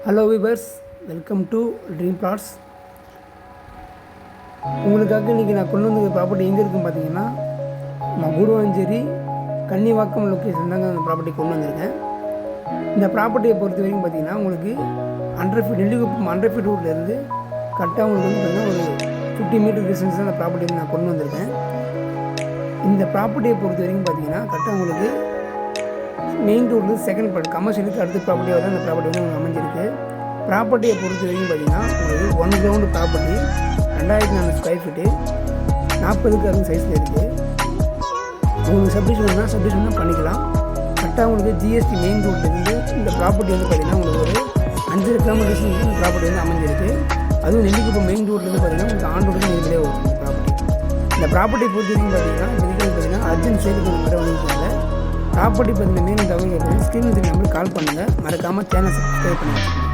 Hello viewers, welcome to dream flats. உங்களுக்காக இன்றைக்கி நான் கொண்டு வந்த ப்ராப்பர்ட்டி எங்கே இருக்குன்னு பார்த்தீங்கன்னா, நான் கூடுவாஞ்சேரி கன்னிவாக்கம் லொக்கேஷன் தாங்க அந்த ப்ராப்பர்ட்டி கொண்டு வந்திருக்கேன். இந்த ப்ராப்பர்ட்டியை பொறுத்த வரைக்கும் பார்த்தீங்கன்னா, உங்களுக்கு 100 ஃபீட் நெல்லிக்குப்பம் 100 ஃபீட் ரோட்லேருந்து கரெக்டாக உங்களுக்கு வந்து பார்த்தீங்கன்னா ஒரு 50 மீட்டர் டிஸ்டன்ஸ் தான் அந்த ப்ராப்பர்ட்டி வந்து நான் கொண்டு வந்திருக்கேன். இந்த ப்ராப்பர்ட்டியை பொறுத்த வரைக்கும் பார்த்தீங்கன்னா, கரெக்டாக உங்களுக்கு மெயின் ரோடு செகண்ட் பார்ட் கமர்ஷியலுக்கு அடுத்த ப்ராப்பர்ட்டியாக தான் அந்த ப்ராப்பர்ட்டி வந்து உங்களுக்கு அமைஞ்சிருக்கு. ப்ராப்பர்ட்டியை பொறுத்த வரைக்கும் பார்த்தீங்கன்னா, உங்களுக்கு 1 ground property 2400 square feet 40x60 சைஸில் இருக்குது. உங்களுக்கு சப்டிஷன் தான் பண்ணிக்கலாம். கரெக்டாக உங்களுக்கு ஜிஎஸ்டி மெயின் ரோட்லேருந்து இந்த ப்ராப்பர்ட்டி வந்து பார்த்தீங்கன்னா உங்களுக்கு ஒரு 5 கிலோமீட்டர்ஸ் இந்த ப்ராப்பர்ட்டி வந்து அமைஞ்சிருக்கு. அதுவும் நெல்லிக்குப்பம் மெயின் ரோட்லேருந்து பார்த்தீங்கன்னா உங்களுக்கு ஆன் ரோடு நீங்களே வரும் இந்த ப்ராப்பர்ட்டி. இந்த ப்ராப்பர்ட்டி பொறுத்த வரைக்கும் பார்த்தீங்கன்னா அர்ஜென்ட் சேலுக்கு இந்த மாதிரி வந்துருக்காங்க. ப்ராப்பர்ட்டி பற்றின மேலும் தகவல் ஸ்க்ரீன் நம்பருக்கு கால் பண்ணுங்கள். மறக்காமல் சேனல் சப்ஸ்கிரைப் பண்ணுங்கள்.